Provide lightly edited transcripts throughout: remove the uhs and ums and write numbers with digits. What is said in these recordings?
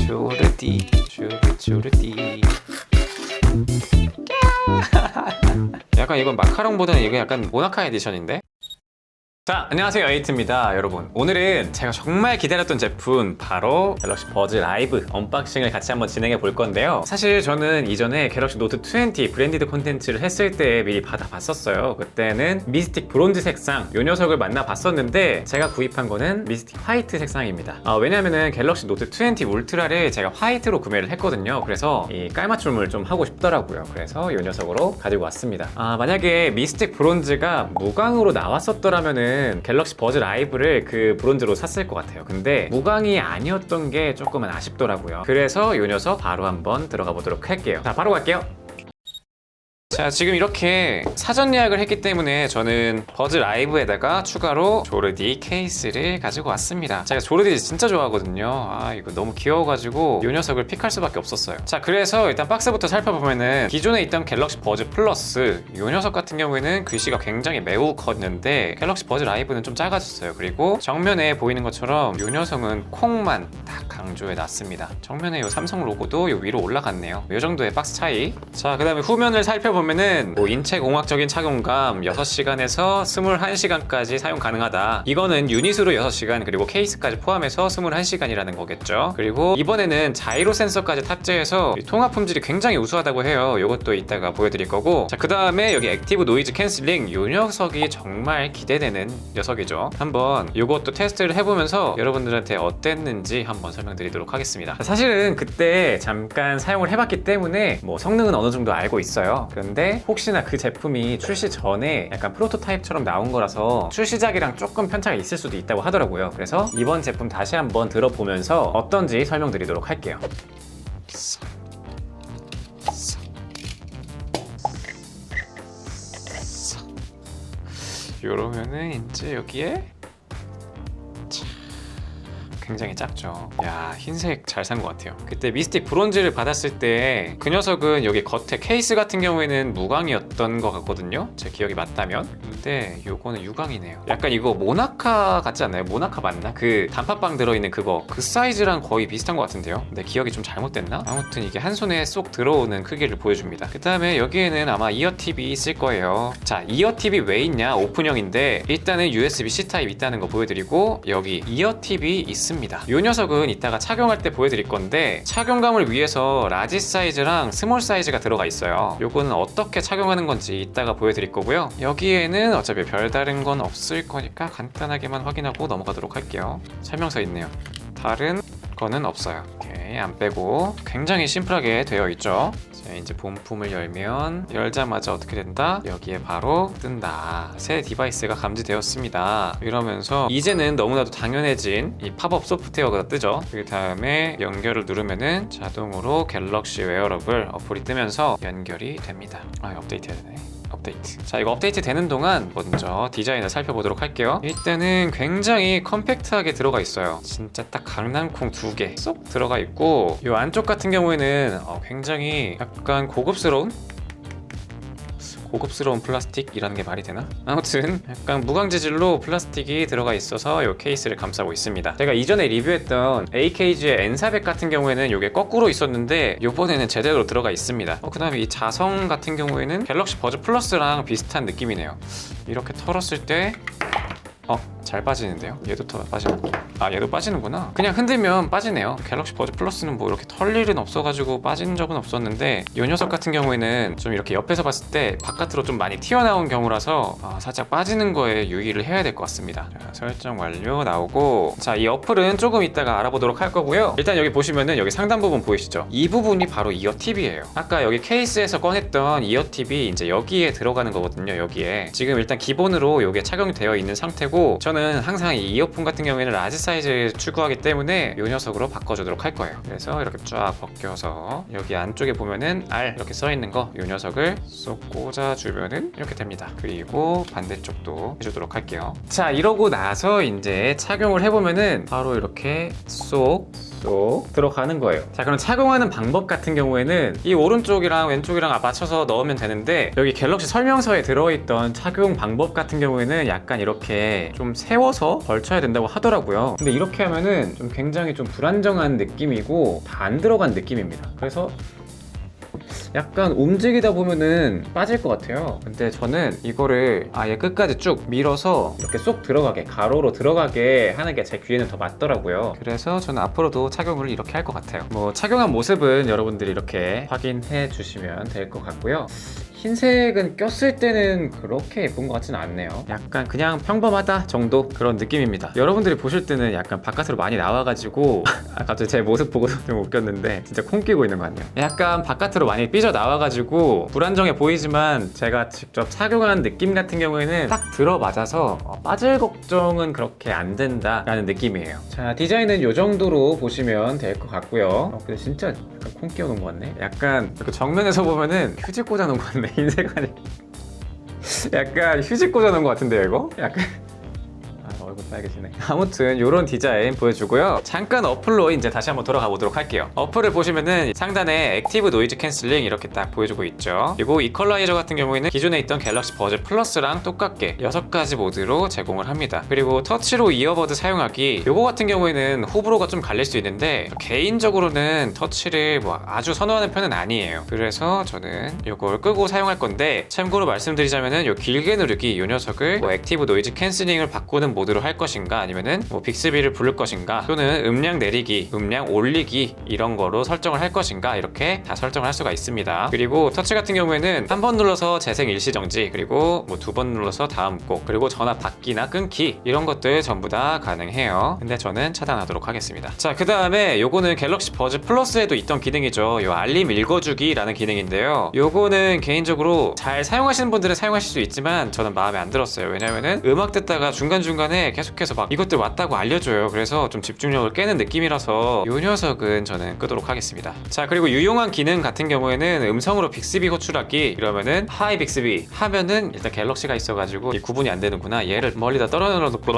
조르디 조르디. 약간 이건 마카롱보다는 이거 약간 모나카 에디션인데? 자, 안녕하세요, 에이트입니다. 여러분, 오늘은 제가 정말 기다렸던 제품 바로 갤럭시 버즈 라이브 언박싱을 같이 한번 진행해 볼 건데요. 사실 저는 이전에 갤럭시 노트 20 브랜디드 콘텐츠를 했을 때 미리 받아봤었어요. 그때는 미스틱 브론즈 색상 이 녀석을 만나봤었는데 제가 구입한 거는 미스틱 화이트 색상입니다. 왜냐면은 갤럭시 노트 20 울트라를 제가 화이트로 구매를 했거든요. 그래서 이 깔맞춤을 좀 하고 싶더라고요. 그래서 이 녀석으로 가지고 왔습니다. 만약에 미스틱 브론즈가 무광으로 나왔었더라면은 갤럭시 버즈 라이브를 그 브론즈로 샀을 것 같아요. 근데 무광이 아니었던 게 조금은 아쉽더라고요. 그래서 이 녀석 바로 한번 들어가 보도록 할게요. 자, 바로 갈게요. 자, 지금 이렇게 사전 예약을 했기 때문에 저는 버즈 라이브에다가 추가로 조르디 케이스를 가지고 왔습니다. 제가 조르디 진짜 좋아하거든요. 이거 너무 귀여워가지고 이 녀석을 픽할 수밖에 없었어요. 자, 그래서 일단 박스부터 살펴보면은 기존에 있던 갤럭시 버즈 플러스 이 녀석 같은 경우에는 글씨가 굉장히 매우 컸는데 갤럭시 버즈 라이브는 좀 작아졌어요. 그리고 정면에 보이는 것처럼 이 녀석은 콩만 딱 강조해 놨습니다. 정면에 이 삼성 로고도 이 위로 올라갔네요. 이 정도의 박스 차이. 자, 그 다음에 후면을 살펴보면은 인체 공학적인 착용감 6시간에서 21시간까지 사용 가능하다. 이거는 유닛으로 6시간 그리고 케이스까지 포함해서 21시간이라는 거겠죠. 그리고 이번에는 자이로 센서까지 탑재해서 통합 품질이 굉장히 우수하다고 해요. 이것도 이따가 보여드릴 거고. 자, 그 다음에 여기 액티브 노이즈 캔슬링 이 녀석이 정말 기대되는 녀석이죠. 한번 이것도 테스트를 해보면서 여러분들한테 어땠는지 한번 설명드리도록 하겠습니다. 사실은 그때 잠깐 사용을 해봤기 때문에 성능은 어느 정도 알고 있어요. 그런데 혹시나 그 제품이 출시 전에 약간 프로토타입처럼 나온 거라서 출시작이랑 조금 편차가 있을 수도 있다고 하더라고요. 그래서 이번 제품 다시 한번 들어보면서 어떤지 설명드리도록 할게요. 이러면은 이제 여기에 굉장히 작죠. 야, 흰색 잘 산 것 같아요. 그때 미스틱 브론즈를 받았을 때 그 녀석은 여기 겉에 케이스 같은 경우에는 무광이었던 것 같거든요. 제 기억이 맞다면. 근데 요거는 유광이네요. 약간 이거 모나카 같지 않나요? 모나카 맞나? 그 단팥빵 들어있는 그거 그 사이즈랑 거의 비슷한 것 같은데요. 근데 기억이 좀 잘못됐나? 아무튼 이게 한 손에 쏙 들어오는 크기를 보여줍니다. 그 다음에 여기에는 아마 이어팁이 있을 거예요. 자, 이어팁이 왜 있냐? 오픈형인데 일단은 USB-C 타입 있다는 거 보여드리고 여기 이어팁이 있습니다. 이 녀석은 이따가 착용할 때 보여드릴 건데 착용감을 위해서 라지 사이즈랑 스몰 사이즈가 들어가 있어요. 요거는 어떻게 착용하는 건지 이따가 보여드릴 거고요. 여기에는 어차피 별다른 건 없을 거니까 간단하게만 확인하고 넘어가도록 할게요. 설명서 있네요. 다른 거는 없어요. 오케이, 안 빼고 굉장히 심플하게 되어 있죠. 자, 이제 본품을 열면 열자마자 어떻게 된다? 여기에 바로 뜬다. 새 디바이스가 감지되었습니다. 이러면서 이제는 너무나도 당연해진 이 팝업 소프트웨어가 뜨죠. 그 다음에 연결을 누르면은 자동으로 갤럭시 웨어러블 어플이 뜨면서 연결이 됩니다. 업데이트 해야 되네. 업데이트. 자, 이거 업데이트 되는 동안 먼저 디자인을 살펴보도록 할게요. 일단은 굉장히 컴팩트하게 들어가 있어요. 진짜 딱 강낭콩 2개 쏙 들어가 있고 이 안쪽 같은 경우에는 굉장히 약간 고급스러운 플라스틱이라는 게 말이 되나? 아무튼 약간 무광 재질로 플라스틱이 들어가 있어서 이 케이스를 감싸고 있습니다. 제가 이전에 리뷰했던 AKG의 N400 같은 경우에는 이게 거꾸로 있었는데 이번에는 제대로 들어가 있습니다. 그 다음에 이 자성 같은 경우에는 갤럭시 버즈 플러스랑 비슷한 느낌이네요. 이렇게 털었을 때 잘 빠지는데요? 얘도 빠지나? 얘도 빠지는구나. 그냥 흔들면 빠지네요. 갤럭시 버즈 플러스는 이렇게 털 일은 없어가지고 빠진 적은 없었는데 이 녀석 같은 경우에는 좀 이렇게 옆에서 봤을 때 바깥으로 좀 많이 튀어나온 경우라서 살짝 빠지는 거에 유의를 해야 될 것 같습니다. 자, 설정 완료 나오고, 자, 이 어플은 조금 이따가 알아보도록 할 거고요. 일단 여기 보시면은 여기 상단 부분 보이시죠? 이 부분이 바로 이어팁이에요. 아까 여기 케이스에서 꺼냈던 이어팁이 이제 여기에 들어가는 거거든요. 여기에 지금 일단 기본으로 이게 착용이 되어 있는 상태고, 저는 항상 이 이어폰 같은 경우에는 라지 사이즈를 추구하기 때문에 이 녀석으로 바꿔주도록 할 거예요. 그래서 이렇게 쫙 벗겨서 여기 안쪽에 보면은 R 이렇게 써있는 거 이 녀석을 쏙 꽂아주면은 이렇게 됩니다. 그리고 반대쪽도 해주도록 할게요. 자, 이러고 나서 이제 착용을 해보면은 바로 이렇게 쏙 들어가는 거예요. 자, 그럼 착용하는 방법 같은 경우에는 이 오른쪽이랑 왼쪽이랑 맞춰서 넣으면 되는데 여기 갤럭시 설명서에 들어있던 착용 방법 같은 경우에는 약간 이렇게 좀 세워서 걸쳐야 된다고 하더라고요. 근데 이렇게 하면은 좀 굉장히 좀 불안정한 느낌이고 다 안 들어간 느낌입니다. 그래서 약간 움직이다 보면은 빠질 것 같아요. 근데 저는 이거를 아예 끝까지 쭉 밀어서 이렇게 쏙 들어가게, 가로로 들어가게 하는 게 제 귀에는 더 맞더라고요. 그래서 저는 앞으로도 착용을 이렇게 할 것 같아요. 뭐 착용한 모습은 여러분들이 이렇게 확인해 주시면 될 것 같고요. 흰색은 꼈을 때는 그렇게 예쁜 것 같지는 않네요. 약간 그냥 평범하다 정도 그런 느낌입니다. 여러분들이 보실 때는 약간 바깥으로 많이 나와가지고 갑자기 제 모습 보고 좀 웃겼는데 진짜 콩 끼고 있는 것 같네요. 약간 바깥으로 많이 삐져 나와가지고 불안정해 보이지만 제가 직접 착용한 느낌 같은 경우에는 딱 들어맞아서 빠질 걱정은 그렇게 안 된다라는 느낌이에요. 자, 디자인은 이 정도로 보시면 될 것 같고요. 근데 진짜 약간 콩 끼워 놓은 것 같네. 약간 이렇게 정면에서 보면은 휴지 꽂아 놓은 것 같네. 흰색 아니 약간 휴지 꽂아 놓은 것 같은데요 이거? 약간 얼굴 빨개지네. 아무튼 이런 디자인 보여주고요. 잠깐 어플로 이제 다시 한번 돌아가 보도록 할게요. 어플을 보시면은 상단에 액티브 노이즈 캔슬링 이렇게 딱 보여주고 있죠. 그리고 이퀄라이저 같은 경우에는 기존에 있던 갤럭시 버즈 플러스랑 똑같게 6가지 모드로 제공을 합니다. 그리고 터치로 이어버드 사용하기, 요거 같은 경우에는 호불호가 좀 갈릴 수 있는데 개인적으로는 터치를 뭐 아주 선호하는 편은 아니에요. 그래서 저는 요걸 끄고 사용할 건데, 참고로 말씀드리자면은 요 길게 누르기 요 녀석을 뭐 액티브 노이즈 캔슬링을 바꾸는 모드로 할 것인가, 아니면은 뭐 빅스비를 부를 것인가, 또는 음량 내리기, 음량 올리기 이런 거로 설정을 할 것인가, 이렇게 다 설정을 할 수가 있습니다. 그리고 터치 같은 경우에는 한 번 눌러서 재생 일시정지, 그리고 뭐 2번 눌러서 다음 곡, 그리고 전화 받기나 끊기 이런 것들 전부 다 가능해요. 근데 저는 차단하도록 하겠습니다. 자, 그 다음에 요거는 갤럭시 버즈 플러스에도 있던 기능이죠. 요 알림 읽어주기라는 기능인데요. 요거는 개인적으로 잘 사용하시는 분들은 사용하실 수 있지만 저는 마음에 안 들었어요. 왜냐면은 음악 듣다가 중간중간에 계속해서 막 이것들 왔다고 알려줘요. 그래서 좀 집중력을 깨는 느낌이라서 요 녀석은 저는 끄도록 하겠습니다. 자, 그리고 유용한 기능 같은 경우에는 음성으로 빅스비 호출하기, 이러면은 하이 빅스비 하면은 일단 갤럭시가 있어가지고 구분이 안 되는구나, 얘를 멀리다 떨어뜨려 놓고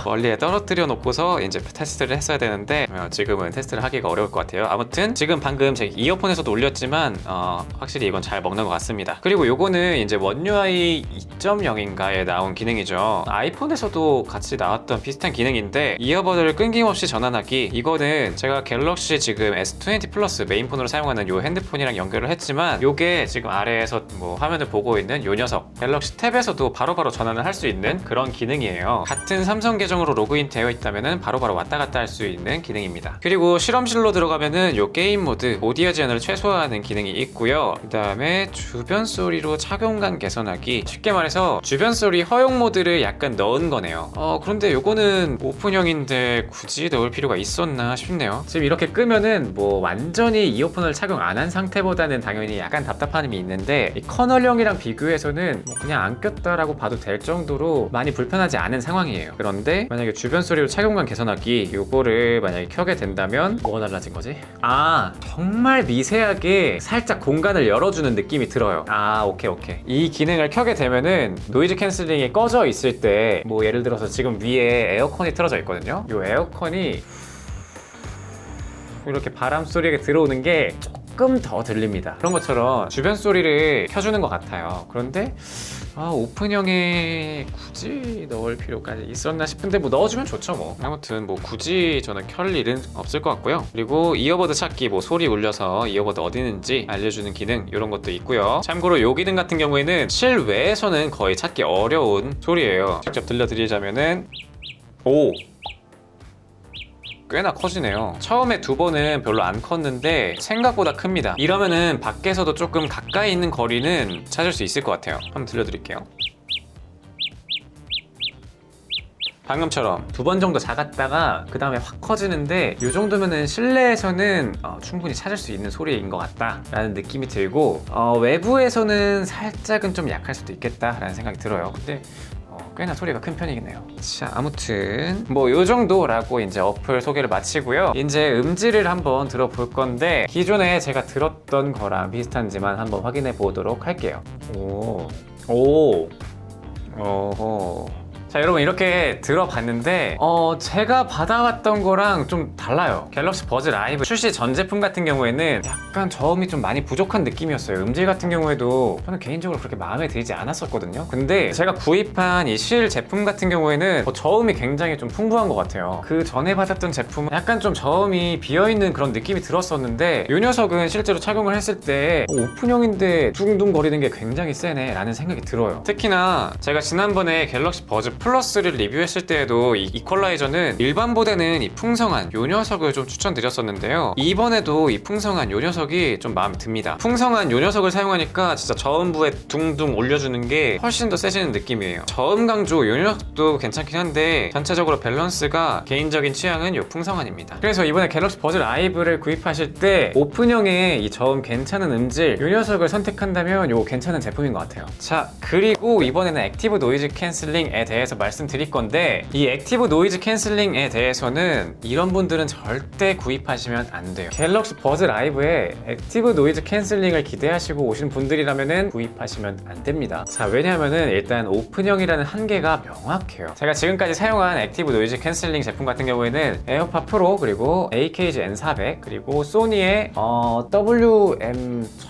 멀리에 떨어뜨려 놓고서 이제 테스트를 했어야 되는데 지금은 테스트를 하기가 어려울 것 같아요. 아무튼 지금 방금 제 이어폰에서도 올렸지만 확실히 이건 잘 먹는 것 같습니다. 그리고 요거는 이제 원UI 2.0인가에 나온 기능이죠. 아이폰에서도 같이 나왔던 비슷한 기능인데, 이어버드를 끊김없이 전환하기, 이거는 제가 갤럭시 지금 S20 플러스 메인폰으로 사용하는 요 핸드폰이랑 연결을 했지만 요게 지금 아래에서 뭐 화면을 보고 있는 요 녀석 갤럭시 탭에서도 바로바로 전환을 할 수 있는 그런 기능이에요. 같은 삼성 계정으로 로그인 되어 있다면은 바로바로 왔다 갔다 할 수 있는 기능입니다. 그리고 실험실로 들어가면은 요 게임 모드 오디오 제한을 최소화하는 기능이 있고요. 그 다음에 주변 소리로 착용감 개선하기, 쉽게 말해서 주변 소리 허용 모드를 약간 넣은 거네요. 그런데 요거는 오픈형인데 굳이 넣을 필요가 있었나 싶네요. 지금 이렇게 끄면은 뭐 완전히 이어폰을 착용 안 한 상태보다는 당연히 약간 답답함이 있는데, 이 커널형이랑 비교해서는 뭐 그냥 안 꼈다라고 봐도 될 정도로 많이 불편하지 않은 상황이에요. 그런데 만약에 주변 소리로 착용감 개선하기 요거를 만약에 켜게 된다면 뭐가 달라진 거지? 정말 미세하게 살짝 공간을 열어주는 느낌이 들어요. 오케이. 이 기능을 켜게 되면은 노이즈 캔슬링이 꺼져 있을 때, 뭐 예를 들어서 지금 위에 에어컨이 틀어져 있거든요. 이 에어컨이 이렇게 바람 소리가 들어오는 게 조금 더 들립니다. 그런 것처럼 주변 소리를 켜주는 것 같아요. 그런데 오픈형에 굳이 넣을 필요까지 있었나 싶은데 뭐 넣어주면 좋죠 뭐. 아무튼 뭐 굳이 저는 켤 일은 없을 것 같고요. 그리고 이어버드 찾기, 뭐 소리 울려서 이어버드 어디 있는지 알려주는 기능, 이런 것도 있고요. 참고로 요 기능 같은 경우에는 실외에서는 거의 찾기 어려운 소리예요. 직접 들려드리자면은 꽤나 커지네요. 처음에 2번은 별로 안 컸는데 생각보다 큽니다. 이러면은 밖에서도 조금 가까이 있는 거리는 찾을 수 있을 것 같아요. 한번 들려드릴게요. 방금처럼 2번 정도 작았다가 그 다음에 확 커지는데, 이 정도면은 실내에서는 충분히 찾을 수 있는 소리인 것 같다라는 느낌이 들고, 외부에서는 살짝은 좀 약할 수도 있겠다라는 생각이 들어요. 근데 꽤나 소리가 큰 편이겠네요. 자, 아무튼 뭐 요 정도라고 이제 어플 소개를 마치고요. 이제 음질을 한번 들어볼 건데, 기존에 제가 들었던 거랑 비슷한지만 한번 확인해 보도록 할게요. 자, 여러분 이렇게 들어봤는데 제가 받아왔던 거랑 좀 달라요. 갤럭시 버즈 라이브 출시 전 제품 같은 경우에는 약간 저음이 좀 많이 부족한 느낌이었어요. 음질 같은 경우에도 저는 개인적으로 그렇게 마음에 들지 않았었거든요. 근데 제가 구입한 이 실 제품 같은 경우에는 저음이 굉장히 좀 풍부한 것 같아요. 그 전에 받았던 제품은 약간 좀 저음이 비어있는 그런 느낌이 들었었는데 이 녀석은 실제로 착용을 했을 때 오픈형인데 둥둥거리는 게 굉장히 세네 라는 생각이 들어요. 특히나 제가 지난번에 갤럭시 버즈 플러스를 리뷰했을 때에도 이 이퀄라이저는 일반보다는 이 풍성한 이 녀석을 좀 추천드렸었는데요. 이번에도 이 풍성한 이 녀석이 좀 마음에 듭니다. 풍성한 이 녀석을 사용하니까 진짜 저음부에 둥둥 올려주는 게 훨씬 더 세지는 느낌이에요. 저음 강조 이 녀석도 괜찮긴 한데 전체적으로 밸런스가 개인적인 취향은 이 풍성한입니다. 그래서 이번에 갤럭시 버즈 라이브를 구입하실 때 오픈형의 이 저음 괜찮은 음질 이 녀석을 선택한다면 이 괜찮은 제품인 것 같아요. 자, 그리고 이번에는 액티브 노이즈 캔슬링에 대해서 말씀드릴 건데 이 액티브 노이즈 캔슬링에 대해서는 이런 분들은 절대 구입하시면 안 돼요. 갤럭시 버즈 라이브에 액티브 노이즈 캔슬링을 기대하시고 오신 분들이라면 구입하시면 안 됩니다. 자, 왜냐하면은 일단 오픈형이라는 한계가 명확해요. 제가 지금까지 사용한 액티브 노이즈 캔슬링 제품 같은 경우에는 에어팟 프로 그리고 AKG N400 그리고 소니의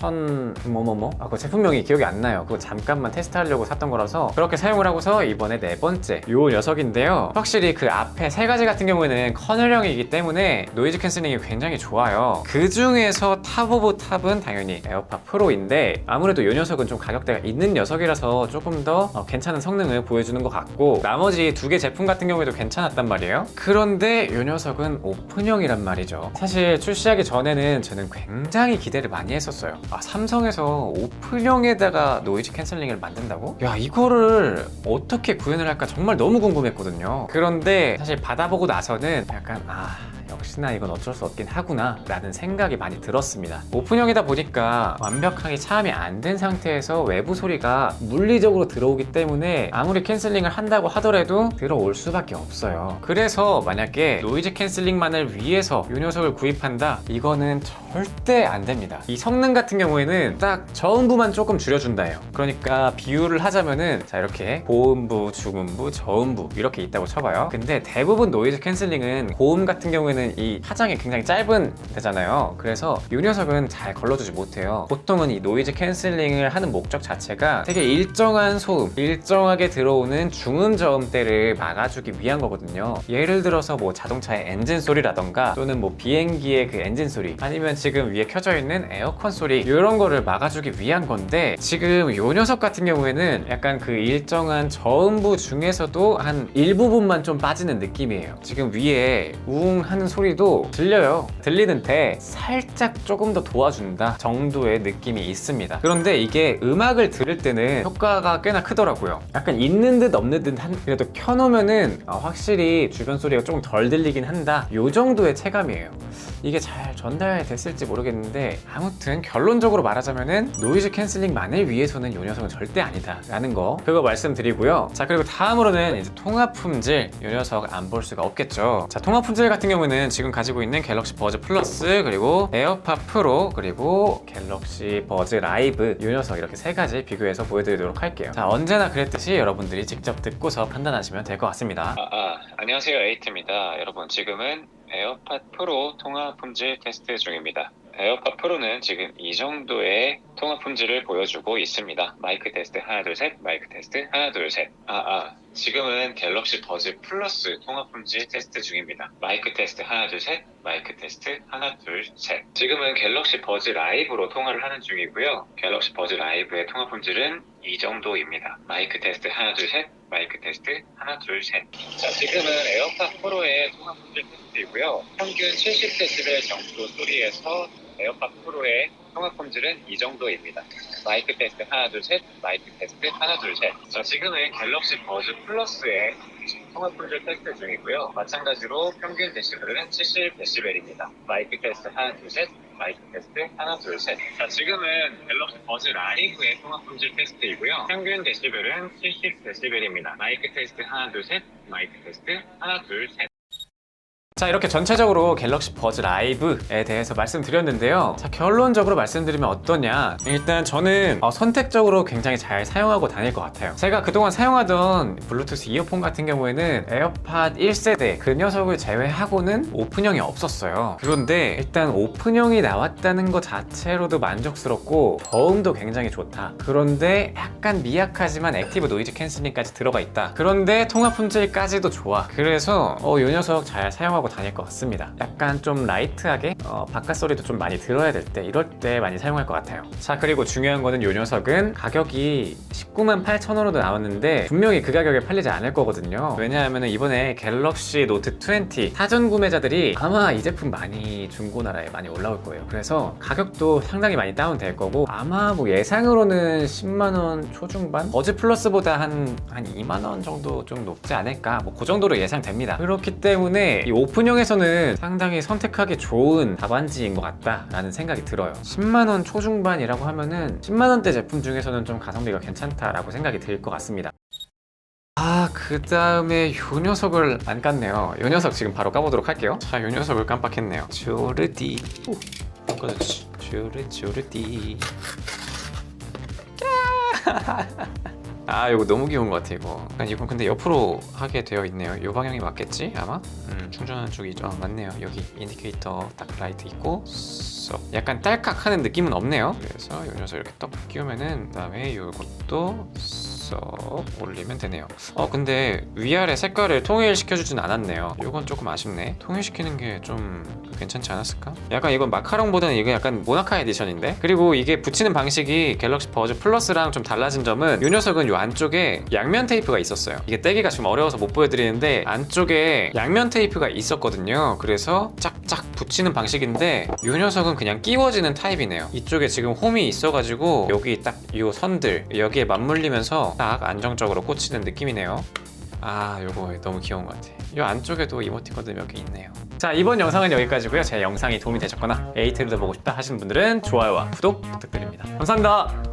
WM1000 그 제품명이 기억이 안 나요. 그거 잠깐만 테스트하려고 샀던 거라서 그렇게 사용을 하고서 이번에 네 번째 요 녀석인데요. 확실히 그 앞에 세 가지 같은 경우에는 커널형이기 때문에 노이즈 캔슬링이 굉장히 좋아요. 그 중에서 탑 오브 탑은 당연히 에어팟 프로인데 아무래도 요 녀석은 좀 가격대가 있는 녀석이라서 조금 더 괜찮은 성능을 보여주는 것 같고 나머지 두 개 제품 같은 경우에도 괜찮았단 말이에요. 그런데 요 녀석은 오픈형이란 말이죠. 사실 출시하기 전에는 저는 굉장히 기대를 많이 했었어요. 삼성에서 오픈형에다가 노이즈 캔슬링을 만든다고? 야, 이거를 어떻게 구현을 할까 정말 너무 궁금했거든요. 그런데 사실 받아보고 나서는 약간 역시나 이건 어쩔 수 없긴 하구나 라는 생각이 많이 들었습니다. 오픈형이다 보니까 완벽하게 차음이 안 된 상태에서 외부 소리가 물리적으로 들어오기 때문에 아무리 캔슬링을 한다고 하더라도 들어올 수밖에 없어요. 그래서 만약에 노이즈 캔슬링만을 위해서 이 녀석을 구입한다? 이거는 절대 안 됩니다. 이 성능 같은 경우에는 딱 저음부만 조금 줄여준다예요. 그러니까 비유를 하자면은 자, 이렇게 고음부, 중음부, 저음부 이렇게 있다고 쳐봐요. 근데 대부분 노이즈 캔슬링은 고음 같은 경우에는 이 파장이 굉장히 짧은 데잖아요. 그래서 이 녀석은 잘 걸러주지 못해요. 보통은 이 노이즈 캔슬링을 하는 목적 자체가 되게 일정한 소음, 일정하게 들어오는 중음 저음대를 막아주기 위한 거거든요. 예를 들어서 뭐 자동차의 엔진 소리라던가 또는 뭐 비행기의 그 엔진 소리 아니면 지금 위에 켜져 있는 에어컨 소리 이런 거를 막아주기 위한 건데 지금 이 녀석 같은 경우에는 약간 그 일정한 저음부 중에서도 한 일부분만 좀 빠지는 느낌이에요. 지금 위에 우웅 하는 소리도 들려요. 들리는데 살짝 조금 더 도와준다 정도의 느낌이 있습니다. 그런데 이게 음악을 들을 때는 효과가 꽤나 크더라고요. 약간 있는 듯 없는 듯 그래도 켜놓으면은 확실히 주변 소리가 조금 덜 들리긴 한다 요 정도의 체감이에요. 이게 잘 전달됐을지 모르겠는데 아무튼 결론적으로 말하자면은 노이즈 캔슬링만을 위해서는 이 녀석은 절대 아니다 라는 거 그거 말씀드리고요. 자, 그리고 다음으로는 이제 통합 품질 이 녀석 안 볼 수가 없겠죠. 자, 통합 품질 같은 경우는 지금 가지고 있는 갤럭시 버즈 플러스 그리고 에어팟 프로 그리고 갤럭시 버즈 라이브 이 녀석 이렇게 세 가지 비교해서 보여드리도록 할게요. 자, 언제나 그랬듯이 여러분들이 직접 듣고서 판단하시면 될 것 같습니다. 안녕하세요, 에이트입니다. 여러분 지금은 에어팟 프로 통합 품질 테스트 중입니다. 에어팟 프로는 지금 이 정도의 통합 품질을 보여주고 있습니다. 마이크 테스트 하나 둘 셋, 마이크 테스트 하나 둘 셋. 지금은 갤럭시 버즈 플러스 통합 품질 테스트 중입니다. 마이크 테스트 하나 둘 셋, 마이크 테스트 하나 둘 셋. 지금은 갤럭시 버즈 라이브로 통화를 하는 중이고요. 갤럭시 버즈 라이브의 통합 품질은 이 정도입니다. 마이크 테스트 하나 둘 셋, 마이크 테스트 하나 둘 셋. 자, 지금은 에어팟 프로의 통합 품질 테스트이고요. 평균 70dB 정도 소리에서 에어팟 프로의 통합 품질은 이 정도입니다. 마이크 테스트 하나 둘 셋, 마이크 테스트 하나 둘 셋. 자, 지금은 갤럭시 버즈 플러스의 통합 품질 테스트 중이고요. 마찬가지로 평균 데시벨은 70dB입니다. 마이크 테스트 하나 둘 셋, 마이크 테스트 하나 둘 셋. 자, 지금은 갤럭시 버즈 라이브의 통합 품질 테스트이고요. 평균 데시벨은 70dB입니다. 마이크 테스트 하나 둘 셋, 마이크 테스트 하나 둘 셋. 자, 이렇게 전체적으로 갤럭시 버즈 라이브에 대해서 말씀드렸는데요. 자, 결론적으로 말씀드리면 어떠냐. 일단 저는 선택적으로 굉장히 잘 사용하고 다닐 것 같아요. 제가 그동안 사용하던 블루투스 이어폰 같은 경우에는 에어팟 1세대 그 녀석을 제외하고는 오픈형이 없었어요. 그런데 일단 오픈형이 나왔다는 것 자체로도 만족스럽고 저음도 굉장히 좋다. 그런데 약간 미약하지만 액티브 노이즈 캔슬링까지 들어가 있다. 그런데 통화 품질까지도 좋아. 그래서 이 녀석 잘 사용하고 다닐 것 같습니다. 약간 좀 라이트하게 바깥 소리도 좀 많이 들어야 될 때, 이럴 때 많이 사용할 것 같아요. 자, 그리고 중요한 거는 이 녀석은 가격이 190,800원으로도 나왔는데 분명히 그 가격에 팔리지 않을 거거든요. 왜냐하면 이번에 갤럭시 노트 20 사전 구매자들이 아마 이 제품 많이 중고나라에 많이 올라올 거예요. 그래서 가격도 상당히 많이 다운될 거고, 아마 뭐 예상으로는 10만원 초중반? 버즈 플러스보다 한 2만원 정도 좀 높지 않을까, 뭐 그 정도로 예상됩니다. 그렇기 때문에 이 오픈형에서는 상당히 선택하기 좋은 답안지인 것 같다라는 생각이 들어요. 10만원 초중반이라고 하면은 10만원대 제품 중에서는 좀 가성비가 괜찮다라고 생각이 들 것 같습니다. 그 다음에 요 녀석을 안 깠네요. 요 녀석 지금 바로 까보도록 할게요. 자, 요 녀석을 깜빡했네요. 조르디. 그렇지. 조르디. 이거 너무 귀여운 것 같아. 이건 근데 옆으로 하게 되어 있네요. 이 방향이 맞겠지 아마? 충전하는 쪽이죠. 맞네요. 여기 인디케이터 딱 라이트 있고 약간 딸깍 하는 느낌은 없네요. 그래서 이 녀석 이렇게 떡 끼우면은, 그 다음에 이것도 쏙 올리면 되네요. 근데 위아래 색깔을 통일시켜주진 않았네요. 이건 조금 아쉽네. 통일시키는 게 좀 괜찮지 않았을까? 약간 이건 마카롱보다는 이게 약간 모나카 에디션인데? 그리고 이게 붙이는 방식이 갤럭시 버즈 플러스랑 좀 달라진 점은, 이 녀석은 이 안쪽에 양면 테이프가 있었어요. 이게 떼기가 좀 어려워서 못 보여드리는데 안쪽에 양면 테이프가 있었거든요. 그래서 짝짝 붙이는 방식인데 이 녀석은 그냥 끼워지는 타입이네요. 이쪽에 지금 홈이 있어가지고 여기 딱 이 선들 여기에 맞물리면서 딱 안정적으로 꽂히는 느낌이네요. 요거 너무 귀여운 것 같아. 이 안쪽에도 이모티콘들 몇 개 있네요. 자, 이번 영상은 여기까지고요. 제 영상이 도움이 되셨거나 에이트를 더 보고 싶다 하시는 분들은 좋아요와 구독 부탁드립니다. 감사합니다.